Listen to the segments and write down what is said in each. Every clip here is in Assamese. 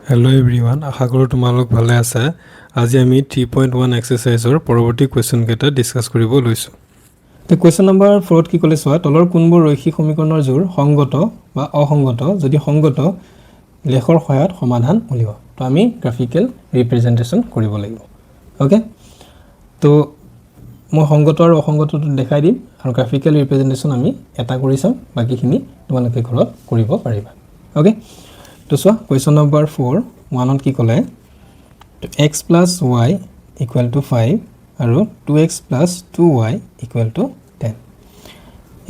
Hello everyone, আশা কৰো তোমালোক ভালে আছা। আজি আমি 3.1 এক্সাৰসাইজৰ পৰৱৰ্তী কোৱেশ্চন কেটা ডিসকাস কৰিব লৈছো। তে কোৱেশ্চন নম্বৰ 4 কি কলে সোৱা তলৰ কোনবোৰ ৰৈখিক সমীকৰণৰ জোৰ সংগত বা অসংগত যদি সংগত লেখৰ সহায়ত সমাধান উলিয়াব। তো আমি গ্ৰাফিক্যাল ৰিপ্ৰেজেন্টেচন কৰিব লাগিব। ওকে তো মই সংগত আৰু অসংগতটো দেখাই দিম আৰু গ্ৰাফিক্যাল ৰিপ্ৰেজেন্টেচন আমি এটা কৰি চাম বাকিখিনি তোমালোকে ঘৰত কৰিব পাৰিবা। ওকে तो सो क्वेश्चन नंबर 4 1 की कले x plus y equal to 5 আৰু 2x plus 2y equal to 10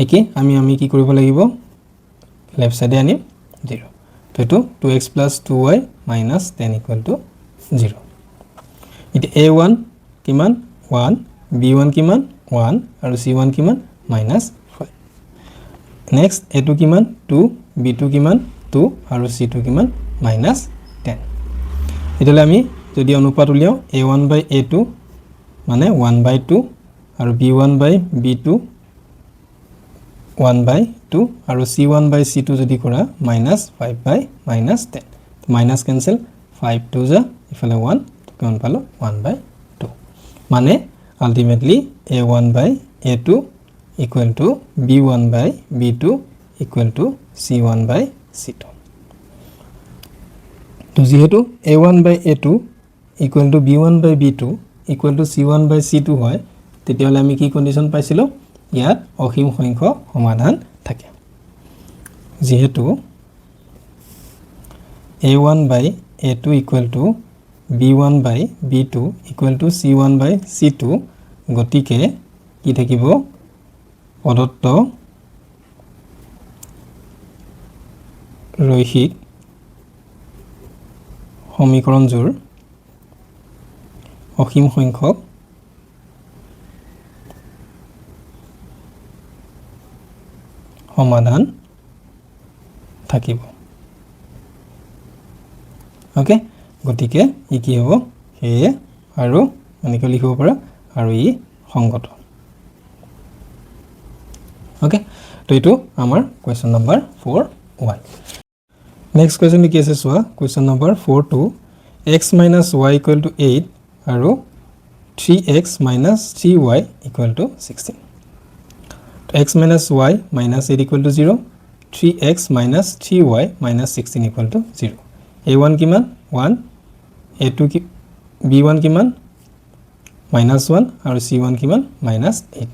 একে আমি কি কৰিব লাগিব লেফট সাইডে আনি 0 তো এটো 2x plus 2y minus 10 equal to 0 ইতে a1 কিমান 1 b1 কিমান 1 আৰু c1 কিমান minus 5 next a2 কিমান 2 b2 কিমান 2 আৰু c2 কিমান minus 10 ইতলে আমি যদি অনুপাত উলিয়াও a1 by a2 মানে 1 by 2 আৰু b1 by b2 1 by 2 আৰু c1 by c2 যদি কৰা minus 5 by minus 10 minus cancel 5 2 যা ইফালে 1 কিমান পালো 1 by 2 মানে ultimately a1 by a2 equal to b1 by b2 equal to c1 by c2 तो যেহেতু a1 by a2 equal to b1 by b2 equal to c1 by c2 হয় তেতিয়ালে আমি কি কন্ডিশন পাইছিলো ইয়াত অসীম সংখ্যক সমাধান থাকে যেহেতু a1 by a2 equal to b1 by b2 equal to c1 by c2 গতিকে কি থাকিব প্ৰদত্ত ৰৈখিক সমীকৰণ জোৰ অসীম সংখ্যক সমাধান থাকিব ওকে গতিকে ই কি হ'ব হে আৰু মানে কি লিখিব পাৰা আৰু ই সংগত ওকে তো এটো আমাৰ কোৱেশ্চন নম্বৰ 4 1 Next question কি আছে সোৱা question number 4 2 x minus y equal to 8 আৰু 3x minus 3y equal to 16 x minus y minus 8 equal to 0 3x minus 3y minus 16 equal to 0 a1 কিমান 1 a2 কি b1 কিমান minus 1 আৰু c1 কিমান minus 8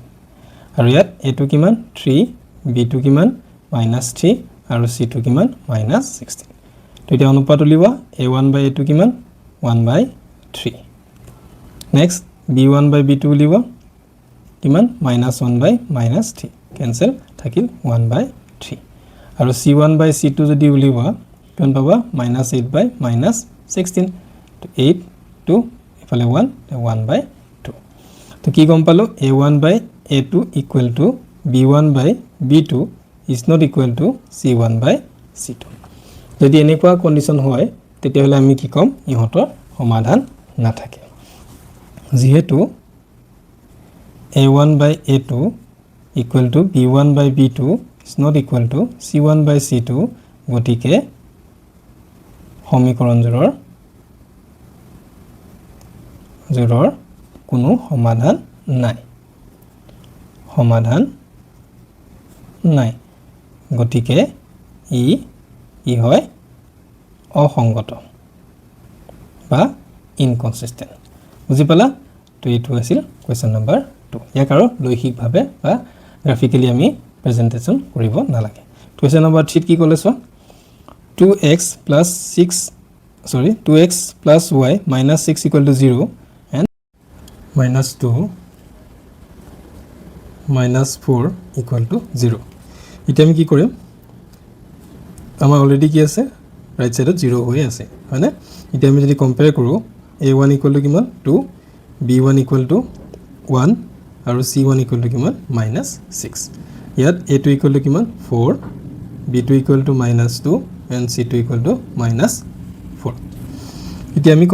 আৰু ইয়াত a2 কিমান 3 b2 কিমান minus 3 আৰু c2 কিমান minus 16 তো এটা অনুপাত উলিওৱা a1 by a2 কিমান 1 by 3 next b1 by b2 উলিওৱা কিমান minus 1 by minus 3 cancel থাকিল 1 by 3 আৰু c1 by c2 যদি উলিওৱা কিমান পাবা minus 8 by minus 16 তো 8 2 ইফালে 1 1 by 2 তো কি গম পালো a1 by a2 equal to b1 by b2 is not equal to c1 by c2 যদি এনেকুৱা কন্ডিশন হয় তেতিয়াহলে আমি কি কম ইহতৰ সমাধান না থাকে যেহেতু a1 by a2 equal to b1 by b2 is not equal to c1 by c2 গতিকে সমীকৰণজোৰৰ কোনো সমাধান নাই গতিকে ই হয় অসংগত বা ইনকনসিস্টেন্ট বুজি পালা তো এটো আছিল কোৱেশ্চন নম্বৰ 2 ইয়াক আৰু লৈখিকভাৱে বা গ্ৰাফিক্যালি আমি প্ৰেজেন্টেচন কৰিব নালাগে কোৱেশ্চন নম্বৰ 3 কি কলে so 2x plus y minus 6 equal to 0 and minus 2 minus 4 equal to 0 এটা আমি কি কৰিম আমাৰ অলৰেডি কি আছে ৰাইট সাইডত 0 হৈ আছে মানে এটা আমি যদি কম্পেয়াৰ কৰো a1 equal to কিমান 2 b1 equal to 1 আৰু c1 equal to কিমান minus 6 ইয়াত a2 equal to কিমান 4 b2 equal to minus 2 and c2 equal to minus 4 এটা আমি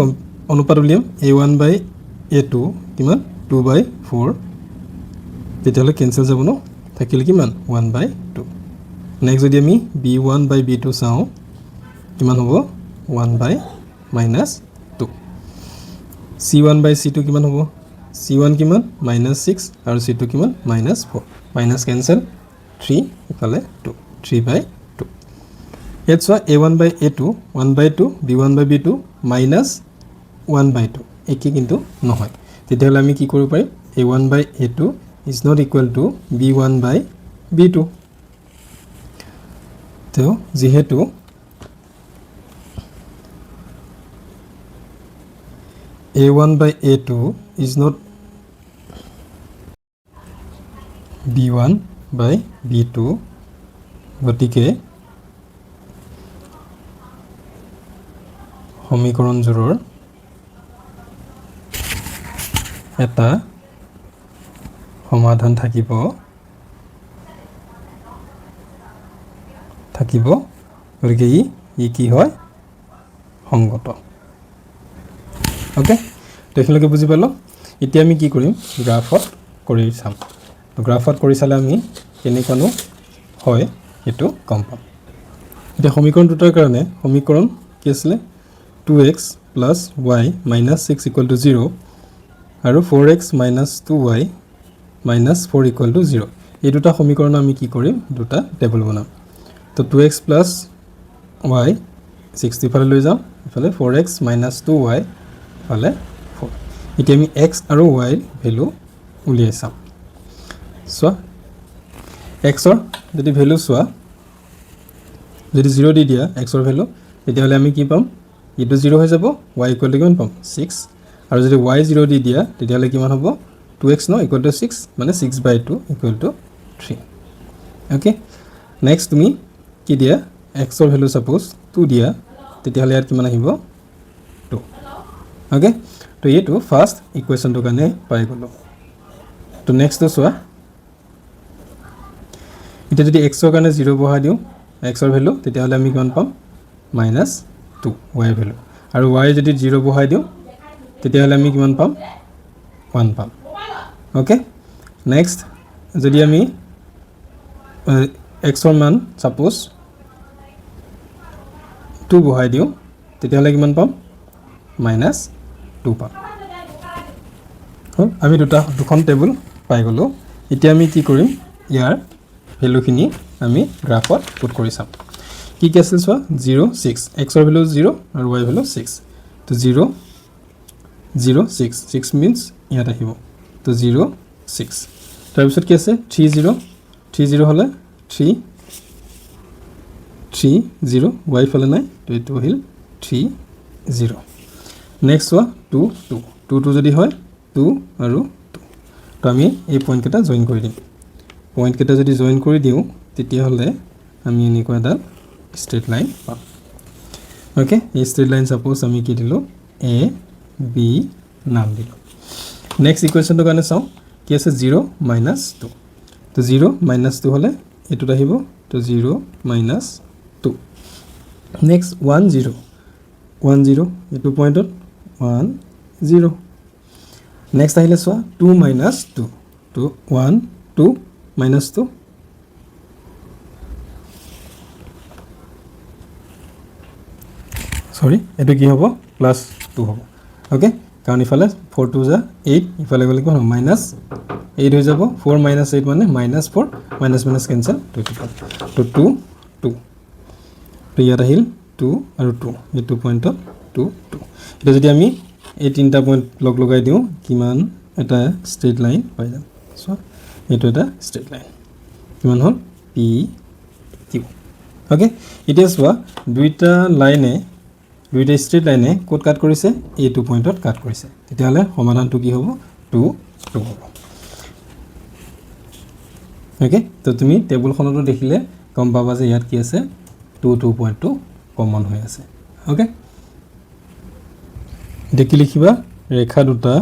অনুপাত উলিয়াম a1 by a2 কিমান 2 by 4 তেতিয়ালে কেনসেল যাব ন থাকিল কিমান 1 by 2 নেক্সট যদি আমি b1 by b2 চাও কিমান হ'ব 1 by minus 2 c1 by c2 কিমান হ'ব c1 কিমান -6 আৰু c2 কিমান -4 minus cancel 3 ইফালে 2 3 by 2 ইয়াত চোৱা a1 by a2 1 by 2 b1 by b2 minus 1 by 2 একে কিন্তু নহয় তেতিয়াহ'লে আমি কি কৰিব পাৰিম a1 by a2 is not equal to b1 by b2 তো যেহেতু a1 by a2 is not b1 by b2 গতিকে সমীকৰণজোৰৰ এটা সমাধান থাকিব গতিকে ই কি হয় সংগত ওকে তো এখিলৈকে বুজি পালো এতিয়া আমি কি কৰিম গ্ৰাফত কৰি চাম তো গ্ৰাফত কৰি চালে আমি কেনেকুৱানো হয় এটো গম পাম এতিয়া সমীকৰণ দুটাৰ কাৰণে সমীকৰণ কি আছিল 2x + y - 6 = 0 আৰু 4x - 2y - 4 = 0 এই দুটা সমীকৰণ আমি কি কৰিম দুটা টেবল বনাম তো 2x + y 60 ফালে লৈ যাম ইফালে 4x - 2y ফালে 4 এতিয়া আমি x আৰু y ভ্যালু উলিয়াই চাম সো x ৰ যদি ভ্যালু সোৱা যদি 0 দি দিয়া x ৰ ভ্যালু তেতিয়াহলে আমি কি পাম ইটো 0 হৈ যাব y = কিমান পাম 6 আৰু যদি y 0 দি দিয়া তেতিয়াহলে কিমান হ'ব 2x = 6 মানে 6/2 = 3 ওকে নেক্সট তুমি কি দিয়া x ৰ ভ্যালু সাপোজ 2 দিয়া তেতিয়াহলে ইয়াত কিমান আহিব 2 ওকে তো এইটো ফার্স্ট ইকুয়েশনটো কাৰণে পাই গলো তো নেক্সট তো সোৱা এটা যদি x ৰ কাৰণে 0 বহাই দিও x ৰ ভ্যালু তেতিয়াহলে আমি কিমান পাম -2 y ভ্যালু আৰু y যদি 0 বহাই দিও তেতিয়াহলে আমি কিমান পাম 1 পাম ওকে নেক্সট যদি আমি x ৰ মান সাপোজ 2 বহাই দিও তেতিয়াহলে কিমান পাম -2 পাম আমি দুখন টেবল পাই গলো এতিয়া আমি কি কৰিম ইয়াৰ ভ্যালুখিনি আমি গ্ৰাফত পুট কৰি চাম কি কি আছিল সোৱা 0 6 x ৰ ভ্যালু 0 আৰু y ভ্যালু 6 তো 0 0 6 6 means ইয়াত আহিব তো 0 6 তাৰ পিছত কি আছে 30 হলে 3 0 y ফালে নাই তো এটো হিল 30 নেক্সট সোৱা 2 যদি হয় 2 আৰু 2 তো আমি এই পয়েন্ট কেটা জয়েন কৰি দিম পয়েন্ট কেটা যদি জয়েন কৰি দিও তেতিয়া হলে আমি এনেকুৱা এটা স্ট্রেট লাইন পাম ওকে এই স্ট্রেট লাইন সাপোজ আমি কি দিলো a b নাম দিলো নেক্সট ইকুয়েশনটো কাৰণে চাও কি আছে 0 - 2 তো 0 - 2 হলে এটোত আহিব তো 0 - 2 নেক্সট 1 0 এটো পয়েন্টত 1 0 নেক্সট আহিলে সোৱা 2 - 2 তো 1 2 - 2 সৰি এটো কি হ'ব +2 হ'ব ওকে কাৰণ ইফালে 4 2 যা 8 ইফালে গলে কি হ'ব -8 হৈ যাব 4 - 8 মানে -4 মাইনাস ক্যান্সেল 2 তো 2 2 তো ইয়াত আহিল 2 আৰু 2 এই 2 পয়েন্টত 2 2 এটা যদি আমি এই তিনটা পয়েন্ট লগ লগাই দিও কিমান এটা স্ট্রেট লাইন পাই যাম সো এটো এটা স্ট্রেট লাইন কিমান হল p q ওকে এতিয়া সোৱা দুইটা স্ট্ৰেট লাইনে কোড কাট কৰিছে এই 2 পয়েন্টত কাট কৰিছে তেতিয়াহলে সমাধানটো কি হ'ব 2 2 হ'ব ওকে তো তুমি টেবুলখনটো দেখিলে গম পাবা যে ইয়াত কি আছে 2 পয়েন্টটো কমন হৈ আছে ওকে দেখি লিখিবা ৰেখা দুটা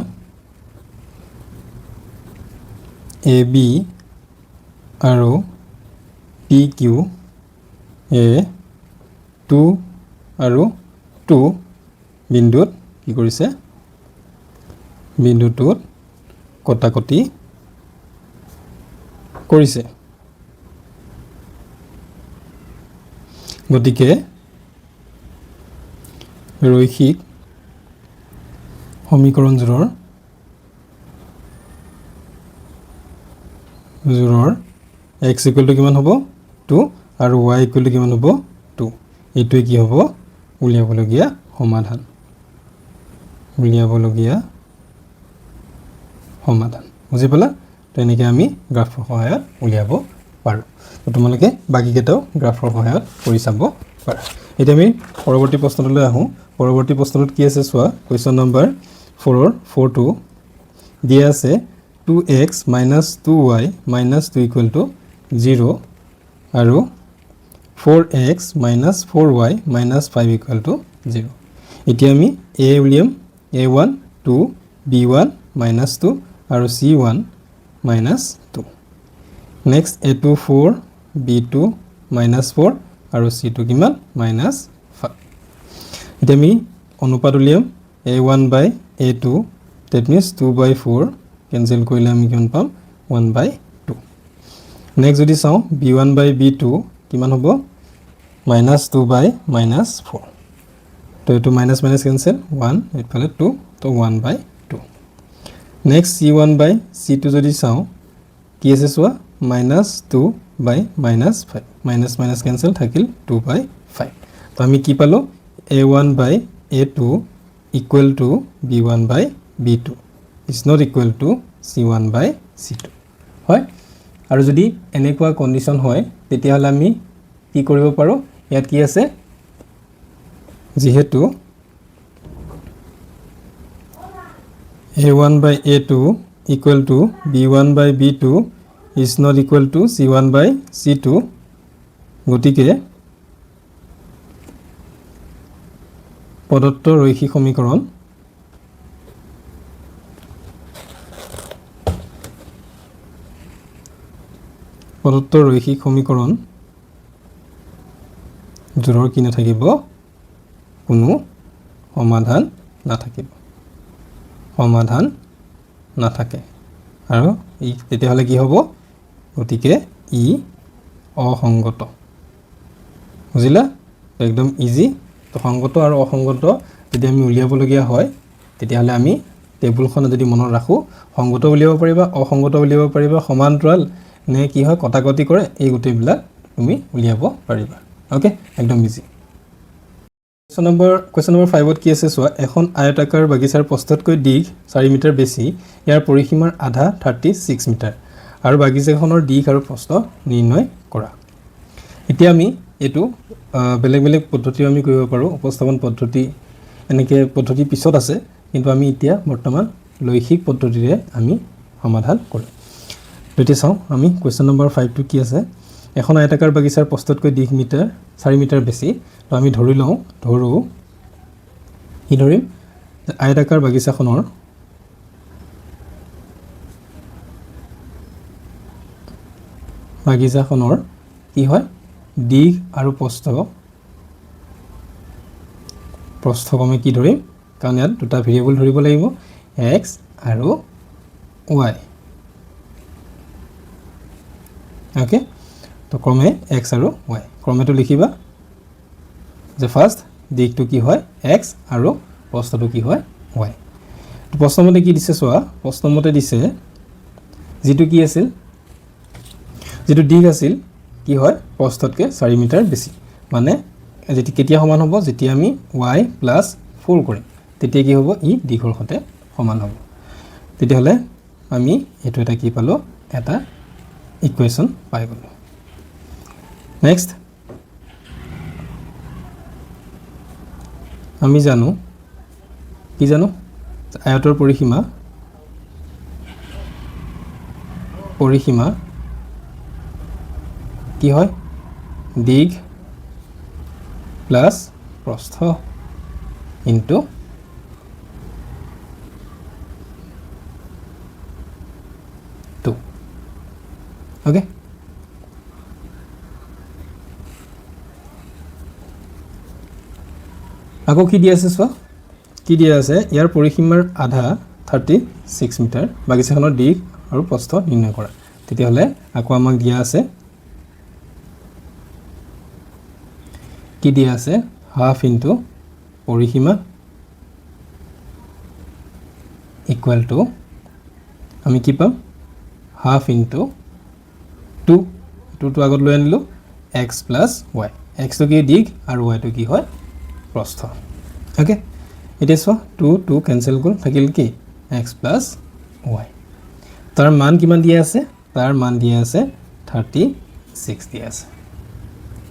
AB আৰু PQ এ 2 আৰু 2 বিন্দুত কি কৰিছে বিন্দুটোত কটাকটি কৰিছে গতিকে ৰৈখিক সমীকৰণজোৰৰ x ইকুৱেল টু কিমান হ'ব 2 আৰু y ইকুৱেল টু কিমান হ'ব 2 এইটোৱে কি হ'ব উলিয়াবলগীয়া সমাধান বুজি পালা তো এনেকৈ আমি গ্ৰাফৰ সহায়ত উলিয়াব পাৰোঁ তো তোমালোকে বাকি কেইটাও গ্ৰাফৰ সহায়ত কৰি চাব পাৰা এতিয়া আমি পৰৱৰ্তী প্ৰশ্নটোলৈ আহোঁ পৰৱৰ্তী প্ৰশ্নটোত কি আছে চোৱা কোৱেশ্চন নম্বৰ 4 4 দিয়া আছে 2x minus 2y minus 2 equal to 0 আৰু 4x minus 4y minus 5 equal to 0 এতিয়া আমি a উলিয়াম a1 2 b1 minus 2 আৰু c1 minus 2 next a2 4 b2 minus 4 আৰু c2 কিমান minus 5 এতিয়া আমি অনুপাত উলিয়াম a1 by a2 that means 2 by 4 cancel কৰিলে আমি কিমান পাম 1 by 2 next যদি চাও b1 by b2 কিমান হ'ব minus 2 by minus 4 তো এটো minus minus cancel 1 এফালে 2 তো 1 by 2 next c1 by c2 যদি চাও কি আছে চোৱা minus 2 by minus 5 minus minus cancel থাকিল 2 by 5 তো আমি কি পালো a1 by a2 equal to b1 by b2 is not equal to c1 by c2 হয় আৰু যদি এনেকুৱা কন্ডিশন হয় তেতিয়া হলে আমি কি কৰিব পাৰো ইয়াত কি আছে যেহেতু a1 by a2 equal to b1 by b2 is not equal to c1 by c2 গতিকে প্ৰদত্ত ৰৈখিক সমীকৰণ জোৰৰ কি নাথাকিব কোনো সমাধান নাথাকে আৰু ই তেতিয়া হলে কি হ'ব গতিকে ই অসংগত বুজিলা একদম ইজি তো সংগত আৰু অসংগত যদি আমি উলিয়াবলগীয়া হয় তেতিয়া হলে আমি টেবুলখন যদি মনত ৰাখো সংগত উলিয়াব পাৰিবা অসংগত উলিয়াব পাৰিবা সমান্তৰাল নে কি হয় কটাকটি কৰে এই গোটেইবিলাক তুমি উলিয়াব পাৰিবা ওকে একদম ইজি কোৱেশ্চন নম্বৰ 5 ত কি আছে চোৱা এখন আয়তাকাৰ বাগিচাৰ প্ৰস্থতকৈ দীঘ 4 মিটাৰ বেছি ইয়াৰ পৰিসীমাৰ আধা 36 মিটাৰ আৰু বাগিচাখনৰ দীঘ আৰু প্ৰস্থ নিৰ্ণয় কৰা এতিয়া আমি এটো বেলেগ বেলেগ পদ্ধতি আমি কৰিব পাৰো উপস্থাপন পদ্ধতি এনেকে পদ্ধতি পিছত আছে কিন্তু আমি এতিয়া বৰ্তমান লৈখিক পদ্ধতিৰে আমি সমাধান কৰিম এতিয়া চাও আমি কোৱেশ্চন নম্বৰ 5 টো কি আছে এখন আয়তাকাৰ বাগিচাৰ প্ৰস্থতকৈ দীঘ 4 মিটাৰ বেছি তো আমি ধৰি ধৰিম আয়তাকাৰ বাগিচাখনৰ কি হয় দীঘ আৰু প্ৰস্থক্ৰমে কি ধৰিম কাৰণ ইয়াত দুটা ভেৰিয়েবল ধৰিব লাগিব x আৰু y ওকে তো ক্ৰমে x আৰু y ক্ৰমেটো লিখিবা যে ফাৰ্স্ট দিকটো কি হয় x আৰু প্ৰস্থটো কি হয় y তো প্ৰশ্নমতে কি দিছে চোৱা প্ৰশ্নমতে দিছে যেটো কি আছিল যেটো দিক আছিল কি হয় প্ৰস্থতকে 4 মিটাৰ বেছি মানে যেটি কেতিয়া সমান হ'ব যেটি আমি y + 4 কৰিম তেতিয়া কি হ'ব ই দিঘৰ সতে সমান হ'ব তেতিয়া হলে আমি এটো এটা কি পালো এটা ইকুৱেচন পাই গলো নেক্সট আমি জানো আয়তৰ পৰিসীমা কি হয় দিঘ প্লাস প্ৰস্থ ইনটু ওকে আকৌ কি দিয়া আছে চোৱা কি দিয়া আছে ইয়াৰ পৰিসীমাৰ আধা 36 মিটাৰ বাগিচাখনৰ দিক আৰু প্ৰস্থ নিৰ্ণয় কৰা তেতিয়া হলে আকৌ আমাক দিয়া আছে কি দিয়া আছে হাফ ইনটু পৰিসীমা equal to আমি কি পাম half into 2 2 to আগত লৈ আনিলো x plus y x to কি দিক আৰু y to কি হয় প্ৰস্থ ওকে এটা সো 2 2 ক্যান্সেল গল থাকিল কি x plus y তাৰ মান কিমান দিয়া আছে তাৰ মান দিয়া আছে 36 দিয়া আছে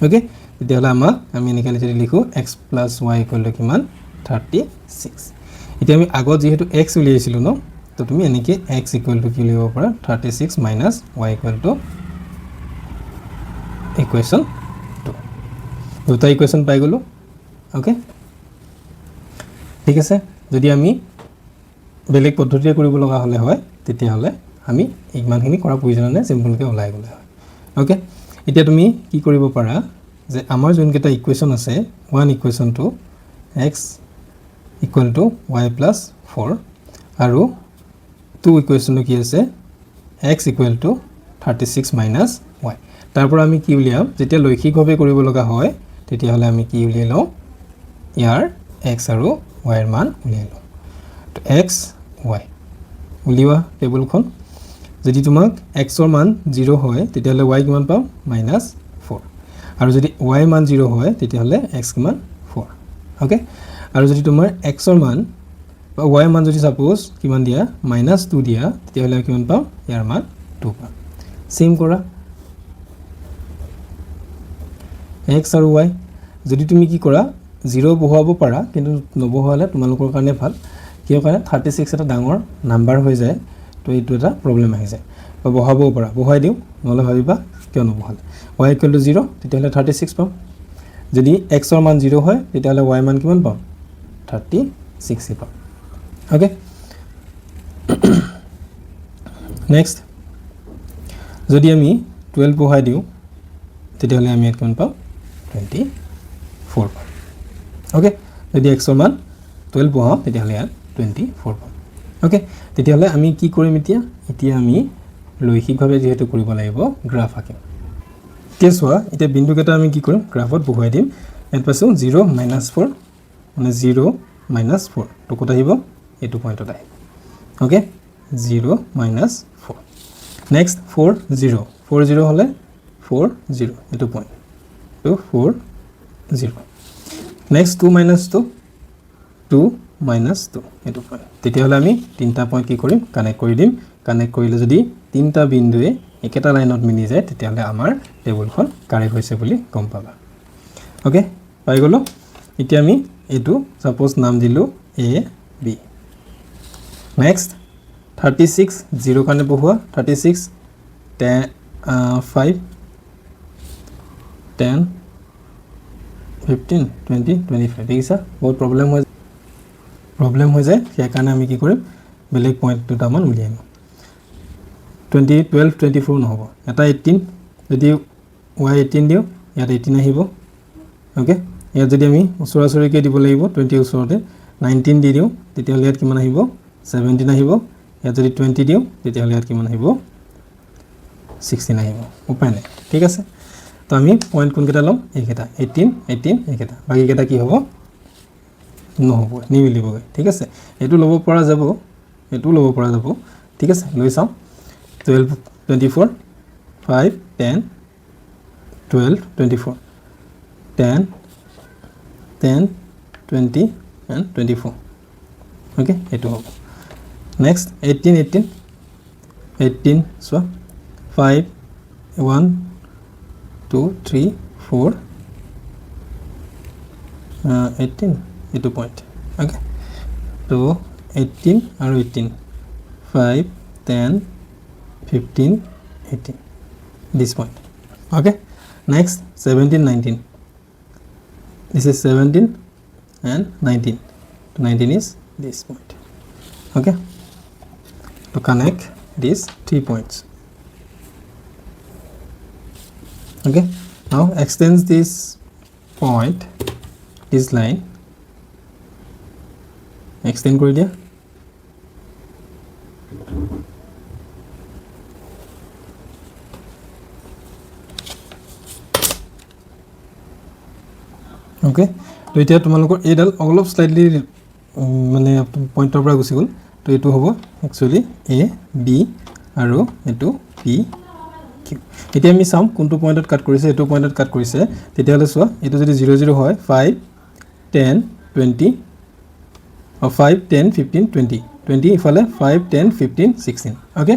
ওকে তেতিয়াহলে আমি এনেকৈ লিখো x plus y equal to কিমান 36 এতিয়া আমি আগত যেহেতু x উলিয়াইছিলো ন তো তুমি এনেকৈ x equal to কি লিখিব পাৰা 36 minus y equal to equation 2 দুটা ইকুয়েশন পাই গলো ওকে ঠিক আছে যদি আমি বেলেগ পদ্ধতিৰে কৰিব লগা হলে হয় তেতিয়া হলে আমি ইমানখিনি কৰা প্ৰয়োজন নাই সিম্পলকৈ ওলাই গলে হয় ওকে এতিয়া তুমি কি কৰিব পাৰা যে আমাৰ যোনকেইটা ইকুয়েশন আছে one equation two x equal to y plus 4 আৰু টু ইকুয়েশন কি আছে x equal to 36 minus y তাৰ পৰা আমি কি উলিয়াম যেতিয়া লৈখিকভাৱে কৰিব লগা হয় তেতিয়া হলে আমি কি উলিয়াই লওঁ ইয়াৰ x আৰু y এর মান উলিয়াই লওঁ তো x y উলিওয়া টেবুলখন যদি তোমাক x এর মান 0 হয় তেতিয়া হলে y কিমান পাম -4 আৰু যদি y মান 0 হয় তেতিয়া হলে x কিমান 4 ওকে আৰু যদি তোমাৰ x এর মান বা y মান যদি সাপোজ কিমান দিয়া -2 দিয়া তেতিয়া হলে কিমান পাম ইয়াৰ মান 2 পাম সেম কৰা x আৰু y যদি তুমি কি কৰা 0 বহাব পাৰা কিন্তু নবহালে তোমালোকৰ কাৰণে ভাল কিয় কাৰণে 36 এটা ডাঙৰ নাম্বাৰ হৈ যায় তো এইটো এটা প্ৰবলেম আহি যায় বা বহাবও পাৰা বহাই দিও নহলে ভাবিবা কিয় নবহালে y equal to 0 তেতিয়াহলে 36 পাম যদি x এর মান 0 হয় তেতিয়াহলে y মান কিমান পাম 36 পাম ওকে নেক্সট যদি আমি 12 বহাই দিও তেতিয়াহলে আমি কিমান পাম 24 পাম ওকে যদি x এর মান 12 বহাও তেতিয়াহলে 24 পাম ওকে তেতিয়াহলে আমি কি কৰিম এতিয়া আমি লৈখিকভাৱে যেহেতু কৰিব লাগিব গ্ৰাফ আঁকিম কেছৱা এতিয়া বিন্দুকেইটা আমি কি কৰিম গ্ৰাফত বহুৱাই দিম এট পাছো 0 -4 মানে 0 -4 তো কত আহিব এটো পয়েন্টত আহিব ওকে 0 -4 নেক্সট 4 0 4 0 হলে 4 0 এটো পয়েন্ট তো 4 0 নেক্সট 2 -2 2 -2 এটো পয়েন্ট তেতিয়াহলে আমি তিনটা পয়েন্ট কি কৰিম কানেক্ট কৰি দিম কানেক্ট কৰিলে যদি তিনটা বিন্দুৱে একেটা লাইনত মিলি যায় তেতিয়াহলে আমাৰ টেবুলখন কাৰেক্ট হৈছে বুলি গম পাবা ওকে পাই গলো এতিয়া আমি এটো সাপোজ নাম দিলো a b নেক্সট 36 0 কানে বহুৱা 36 5 10 15 20 25 দেখিছা বহুত প্ৰবলেম হৈ যায় সেই কাৰণে আমি কি কৰিম বেলেগ পয়েন্ট দুটা মান উলিয়াই লম 20 12 24 নহব এটা 18 যদি y 18 দিও ইয়াত 18 আহিব ওকে ইয়াত যদি আমি ওচৰাচৰিকে দিব লাগিব 20 ওচৰতে 19 দি দিও তেতিয়াহলে ইয়াত কিমান আহিব 17 আহিব ইয়াত যদি 20 দিও তেতিয়াহলে ইয়াত কিমান আহিব 16 আহিব উপায় নাই ঠিক আছে তো আমি পয়েন্ট কোন কেটা লম এইকেটা 18 18 এইকেটা বাকি কেটা কি হ'ব নহব নিমিলিবগে ঠিক আছে এটো লব পৰা যাব ঠিক আছে লৈ চাও 12 24 5 10 12 24 10 10 20 and 24 okay eto hobo next 18 so 5 1 2 3 4 18 eto point okay so 18 and 18 5 10 15 18 this point okay next 17 19 this is 17 and 19 19 is this point okay to connect these 3 points okay now extend this point this line extend kori dia okay তো এতিয়া তোমালোকৰ এইডাল অলপ স্লাইডলি মানে পইণ্টৰ পৰা গুচি গ'ল তো এইটো হ'ব একচুৱেলি এ বি আৰু এইটো পি কিউ এতিয়া আমি চাম কোনটো পইণ্টত কাট কৰিছে এইটো পইণ্টত কাট কৰিছে তেতিয়াহ'লে চোৱা এইটো যদি 0 0 হয় 5 10 20 5 10 15 20 20 ইফালে 5 10 15 16 ওকে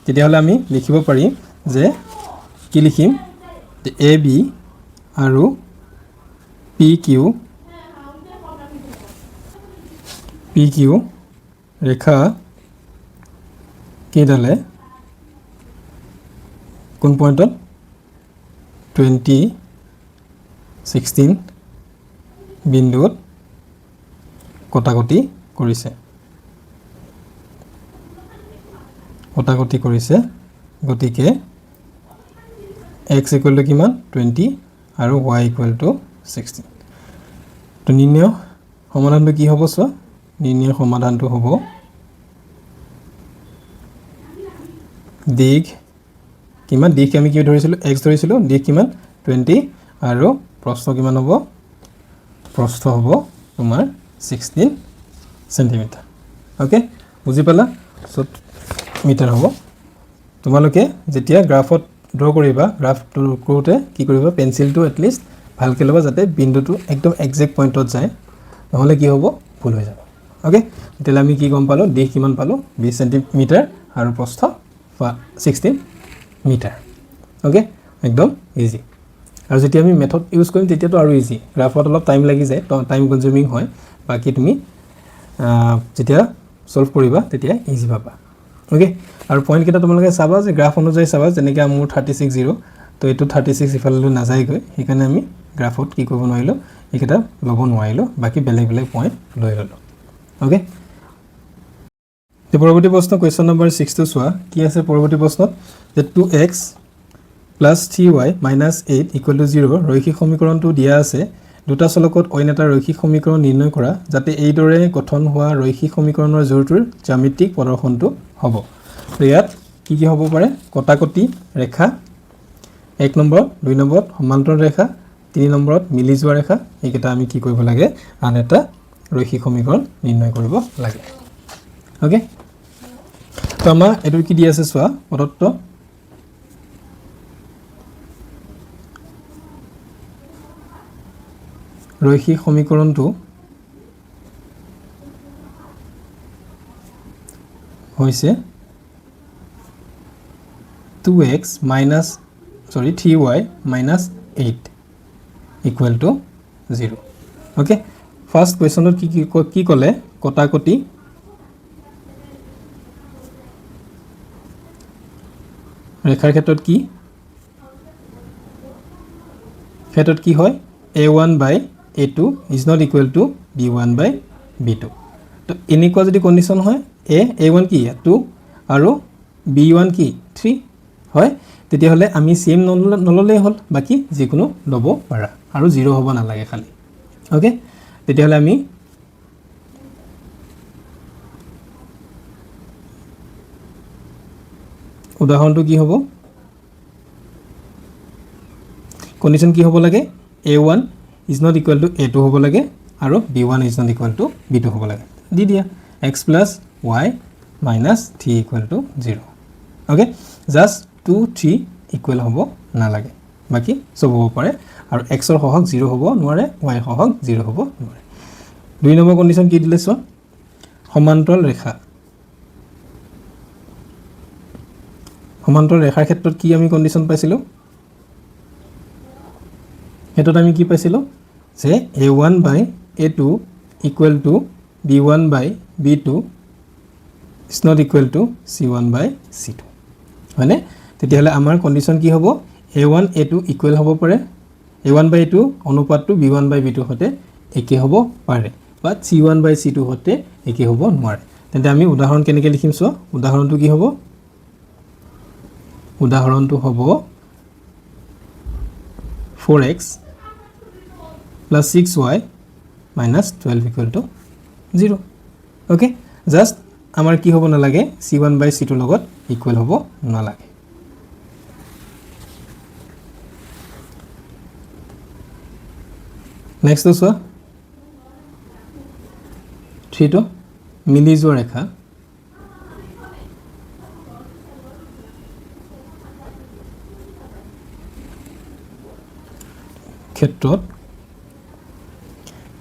তেতিয়াহ'লে আমি লিখিব পাৰিম যে কি লিখিম এ বি আৰু পি কিউ ৰেখা কেইডালে কোন পইণ্টত 20 16 বিন্দুত কটাকটি কৰিছে গতিকে x ইকুৱেল টু কিমান 20 আৰু y ইকুৱেল টু 16 তো নিৰ্ণয় সমাধানটো কি হ'ব চোৱা নিৰ্ণয় সমাধানটো হ'ব দিশ কিমান দিশ আমি কি ধৰিছিলো x ধৰিছিলো দিশ কিমান 20 আৰু প্ৰস্থ কিমান হ'ব প্ৰস্থ হ'ব তোমাৰ 16 সেন্টিমিটাৰ ওকে বুজি পালা সো মিটাৰ হ'ব তোমালোকে যেতিয়া গ্ৰাফত ড্ৰ কৰিবা গ্ৰাফটো কৰোতে কি কৰিবা পেন্সিলটো এটলিষ্ট ভালকৈ লবা যাতে বিন্দুটো একদম এক্সাক্ট পইণ্টত যায় নহলে কি হ'ব ভুল হৈ যাব ওকে তেতিয়ালে আমি কি গম পালো দিশ কিমান পালো 20 সেন্টিমিটাৰ আৰু প্ৰস্থ 16 মিটাৰ ওকে একদম ইজি আৰু যেতিয়া আমি মেথড ইউজ কৰিম তেতিয়াতো আৰু ইজি গ্ৰাফত অলপ টাইম লাগি যায় টাইম কনজিউমিং হয় বাকি তুমি যেতিয়া সলভ কৰিবা তেতিয়া ইজি পাবা ওকে আৰু পইণ্ট কেটা তোমালোকে চাবা যে গ্ৰাফ অনুযায়ী চাবা যেনেকৈ মোৰ 36 0 তো এইটো 36 ইফালে নাযায় গৈ সেইকাৰণে আমি গ্ৰাফত কি কৰিব নোৱাৰিলো এইকেটা ল'ব নোৱাৰিলো বাকি বেলেগ বেলেগ পইণ্ট লৈ ললো ওকে পৰৱৰ্তী প্ৰশ্ন কোৱেশ্চন নম্বৰ 6 টো চোৱা কি আছে পৰৱৰ্তী প্ৰশ্নত যে 2x + 3y - 8 = 0 ৰৈখিক সমীকৰণটো দিয়া আছে দুটা চলকত অইন এটা ৰৈখিক সমীকৰণ নিৰ্ণয় কৰা যাতে এইদৰে গঠন হোৱা ৰৈখিক সমীকৰণৰ জোৰটোৰ জ্যামিতিক প্ৰদৰ্শনটো হ'ব তো ইয়াত কি কি হ'ব পাৰে কটাকটি ৰেখা 1 নম্বৰ 2 নম্বৰত সমান্তৰাল ৰেখা 3 নম্বৰত মিলি যোৱা ৰেখা এইকেইটা আমি কি কৰিব লাগে আন এটা ৰৈখিক সমীকৰণ নিৰ্ণয় কৰিব লাগে ওকে তো আমাৰ এটো কি দি আছে চোৱা প্ৰদত্ত ৰৈখিক সমীকৰণটো হৈছে 3y - 8 = 0 ওকে ফাৰ্স্ট কোৱেশ্চনত কি ক'লে কটাকটি ৰেখাৰ ক্ষেত্ৰত কি হয় a1/a2 is not equal to b1/b2 তো এনেকুৱা যদি কন্ডিশন হয় a1 কি 2 আৰু b1 কি 3 হয় তেতিয়াহলে আমি সেম নললেই হল বাকি যিকোনো লব পাৰা আৰু 0 হ'ব না লাগে খালি ওকে তেতিয়াহলে আমি উদাহৰণটো কি হ'ব কন্ডিশন কি হ'ব লাগে a1 is not equal to a2 হ'ব লাগে আৰু b1 is not equal to b2 হ'ব লাগে দি দিয়া x + y - 3 = 0 okay just 2 3 equal হ'ব না লাগে বাকি সব হ'ব পাৰে আৰু x ৰ সহগ 0 হ'ব নোৱাৰে y ৰ সহগ 0 হ'ব নোৱাৰে 2 নম্বৰ কন্ডিশন কি দিলে সো সমান্তৰাল ৰেখাৰ ক্ষেত্ৰত কি আমি কন্ডিশন পাইছিলো হেতত আমি কি পাইছিলো যে a1/a2 = b1/b2 is not equal to c1/c2 হয়নে তেতিয়াহলে আমাৰ কন্ডিশন কি হ'ব a1 a2 ইকুৱেল হ'ব পাৰে a1/a2 অনুপাতটো b1/b2 হতে একে হ'ব পাৰে বাট c1/c2 হতে একে হ'ব নোৱাৰে তেন্তে আমি উদাহৰণ কেনেকৈ লিখিম সো উদাহৰণটো কি হ'ব উদাহৰণটো হ'ব 4x + 6y - 12 = 0 ওকে জাস্ট আমাৰ কি হ'ব না লাগে c1/c2 লগত ইকুৱেল হ'ব না লাগে নেক্সট চোৱা সেইটো মিলি যোৱা ৰেখা ক্ষেত্ৰত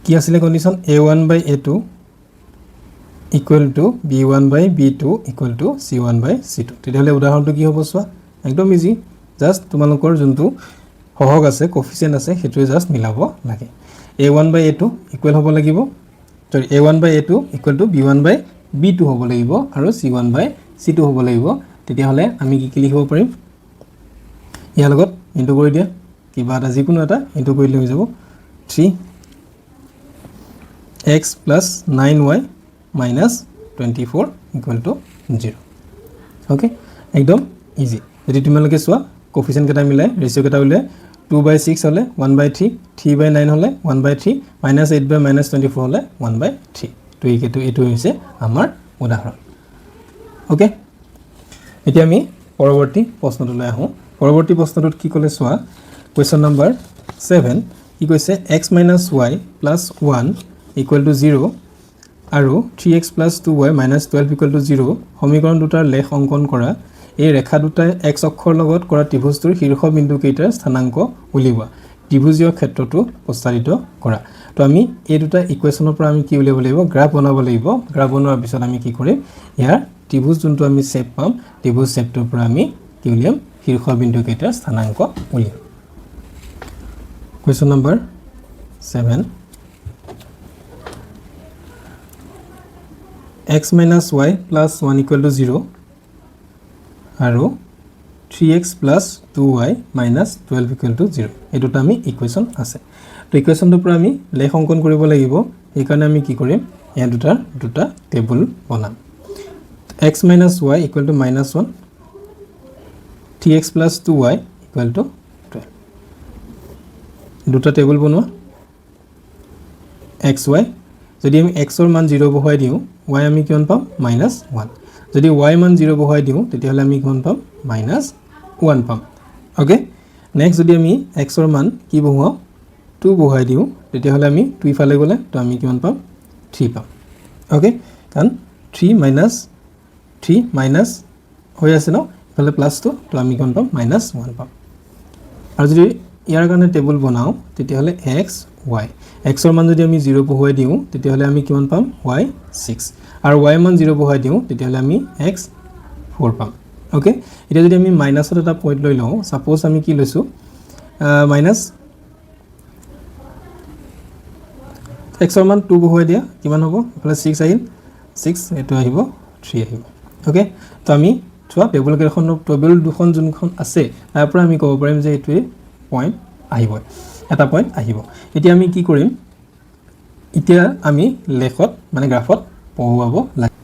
কি আছিল condition a1 by a2 equal to b1 by b2 equal to c1 by c2 তেতিয়াহলে উদাহৰণটো কি হ'ব চোৱা একদম ইজি জাস্ট তোমালোকৰ যোনটো সহগ আছে কোফিচিয়েন্ট আছে হেতুৱে জাস্ট মিলাব লাগে a1 by a2 ইকুৱেল হ'ব লাগিব সৰি a1 by a2 equal to b1 by b2 হ'ব লাগিব আৰু c1 by c2 হ'ব লাগিব তেতিয়াহলে আমি কি লিখিব পাৰিম ইয়াৰ লগত ইনটু কৰি দিয়া কিবা এটা যিকোনো এটা ইনটু কৰিলে হৈ যাব 3x plus 9y minus 24 equal to 0 okay একদম ইজি যদি তোমালোকে সোয়া কোফিচিয়েন্ট কেটা মিলাই ৰেশিও কেটা উলে 2 by 6 হলে 1 by 3 3 by 9 হলে 1 by 3 minus 8 by minus 24 হলে 1 by 3 তো এটো হৈছে আমাৰ উদাহৰণ ওকে এতিয়া আমি পৰৱৰ্তী প্ৰশ্নটোলৈ আহো পৰৱৰ্তী প্ৰশ্নটোত কি ক'লে সোয়া question number 7 কি কৈছে x minus y plus 1 equal to 0 আৰু 3x plus 2y minus 12 equal to 0 সমীকৰণ দুটাৰ লেখ অঙ্কন কৰা এই ৰেখা দুটাই x অক্ষৰ লগত কৰা ত্ৰিভুজটোৰ শীৰ্ষ বিন্দু কেইটাৰ স্থানাংক উলিওৱা ত্ৰিভুজীয় ক্ষেত্ৰটো প্ৰস্তাৰিত কৰা তো আমি এই দুটা ইকুৱেচনৰ পৰা আমি কি উলিয়াব লাগিব গ্ৰাফ বনাব লাগিব গ্ৰাফ বনোৱাৰ পিছত আমি কি কৰিম ইয়াৰ ত্ৰিভুজ যোনটো আমি শেপ পাম ত্ৰিভুজ শেপটোৰ পৰা আমি কি উলিয়াম শীৰ্ষ বিন্দু কেইটাৰ স্থানাংক উলিয়াম Question number 7 x minus y plus 1 equal to 0 আৰু 3x plus 2y minus 12 equal to 0 এটোটা আমি ইকুৱেচন আছে তো ইকুৱেচনটো পৰা আমি লেখ অঙ্কন কৰিব লাগিব এই কাৰণে আমি কি কৰিম এই দুটা টেবুল বনাম x minus y equal to minus 1 3x plus 2y equal to দুটা টেবুল বনোৱা xy যদি আমি x ৰ মান 0 বহাই দিও y আমি কিমান পাম -1 যদি y মান 0 বহাই দিও তেতিয়াহলে আমি কিমান পাম -1 পাম ওকে নেক্সট যদি আমি x ৰ মান কি বহাও 2 বহাই দিও তেতিয়াহলে আমি 2 ইফালে গলে তো আমি কিমান পাম 3 পাম ওকে কারণ 3 মাইনাস হৈ আছে ন ইফালে প্লাস 2 তো আমি কিমান পাম -1 পাম আৰু যদি ইয়াৰ কাৰণে টেবুল বনাও তেতিয়াহলে x y x ৰ মান যদি আমি 0 বহাই দিও তেতিয়াহলে আমি কিমান পাম y 6 আৰু y মান 0 বহাই দিও তেতিয়াহলে আমি x 4 পাম ওকে এতিয়া যদি আমি মাইনাসত এটা পইণ্ট লৈ লও সাপোজ আমি কি লৈছো মাইনাস x ৰ মান 2 বহাই দিয়া কিমান হ'ব প্লাস 6 আহিল 6 এটো আহিব 3 আহিব ওকে তো আমি চোৱা টেবুল দুখন যোনখন আছে তাৰ পৰা আমি ক'ব পাৰিম যে এটোৱে পয়েন্ট আহিব এটা পয়েন্ট আহিব এতিয়া আমি কি কৰিম এতিয়া আমি লেখত মানে গ্ৰাফত পঢ়াব লাগে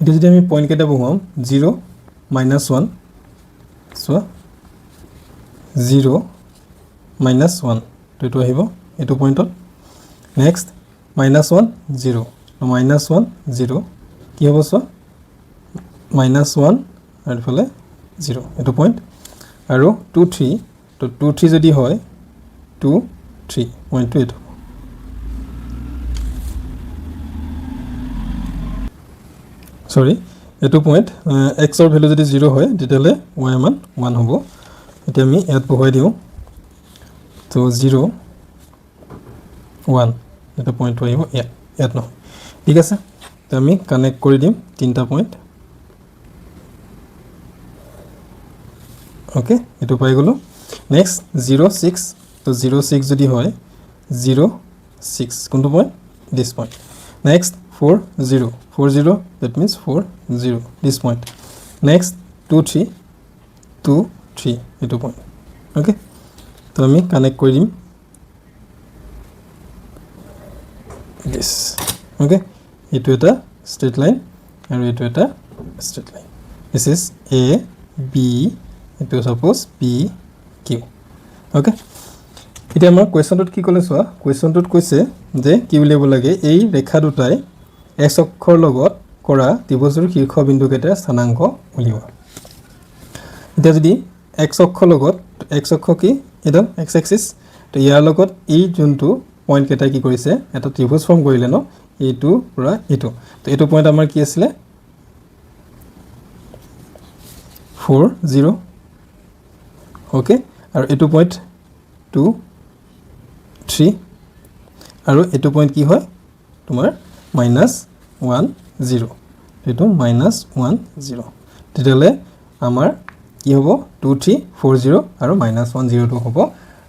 এতিয়া যদি আমি পয়েন্ট কেটা বহাম 0 -1 সো 0 -1 তো এটো আহিব এটো পয়েন্টত নেক্সট -1 0 -1 0 কি হ'ব সো -1 আৰু ফলে 0 এটো পয়েন্ট আৰু 2 3 তো 2 3 যদি হয় 2 3 পয়েন্ট টু এটো সরি এটো পয়েন্ট x ৰ ভ্যালু যদি 0 হয় তেতিয়ালে y মান 1 হ'ব এতিয়া আমি ইয়াত বহাই দিও তো 0 1 এটা পয়েন্ট আহিব ইয়াত নহয় ঠিক আছে তো আমি কানেক্ট কৰি দিম তিনটা পয়েন্ট ওকে এটো পাই গলো নেক্সট 0 6 তো 0 6 যদি হয় 0 6 কোনটো point this point next 4 0 4 0 that means 4 0 this point next 2 3 2 3 এটো পয়েন্ট ওকে তো আমি কানেক্ট কৰি দিম this ওকে এটো এটা straight line আৰু এটো এটা straight line this is a b এটো suppose p q ওকে এতিয়া আমাৰ কোৱেশ্চনটোত কি ক'লে চোৱা কোৱেশ্চনটোত কৈছে যে কি উলিয়াব লাগে এই ৰেখা দুটাই x অক্ষৰ লগত কৰা ত্ৰিভুজৰ শীৰ্ষ বিন্দু কেইটাৰ স্থানাংক উলিওৱা এতিয়া যদি x অক্ষৰ লগত x অক্ষ কি এডাল x axis তো ইয়াৰ লগত এই যোনটো পইণ্ট কেইটাই কি কৰিছে এটা ত্ৰিভুজ ফৰ্ম কৰিলে ন এইটো পৰা এইটো তো এইটো পইণ্ট আমাৰ কি আছিলে 4 0 ওকে আৰু এইটো পইণ্ট 2 3 আৰু এইটো পইণ্ট কি হয় তোমাৰ -1 0 এইটো -1 0 তেতিয়াহ'লে আমাৰ কি হ'ব 2 3 4 0 আৰু -1 0 টো হ'ব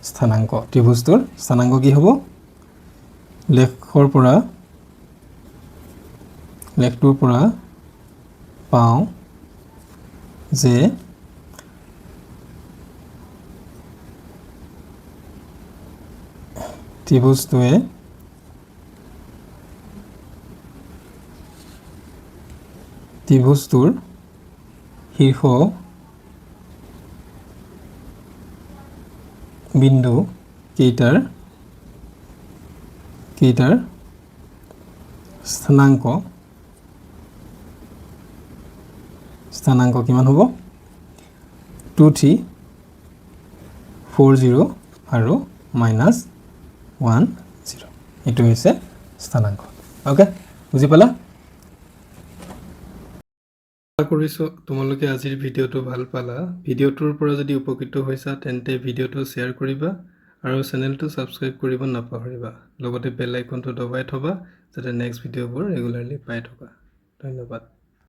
স্থানাংক ত্ৰিভুজটোৰ স্থানাংক কি হ'ব লেখৰ পৰা লেখটোৰ পৰা পাওঁ যে ত্ৰিভুজটোৱে ত্ৰিভুজটোৰ শীৰ্ষ বিন্দু কেইটাৰ স্থানাংক কিমান হ'ব 2 3 4 0 আৰু -1 0 এইটো হৈছে স্থানাংক ওকে বুজি পালা আশা কৰিছোঁ তোমালোকে আজিৰ ভিডিঅ'টো ভাল পালা ভিডিঅ'টোৰ পৰা যদি উপকৃত হৈছা তেন্তে ভিডিঅ'টো শ্বেয়াৰ কৰিবা আৰু চেনেলটো ছাবস্ক্ৰাইব কৰিব নাপাহৰিবা লগতে বেল আইকনটো দবাই থবা যাতে নেক্সট ভিডিঅ'বোৰ ৰেগুলাৰলি পাই থকা ধন্যবাদ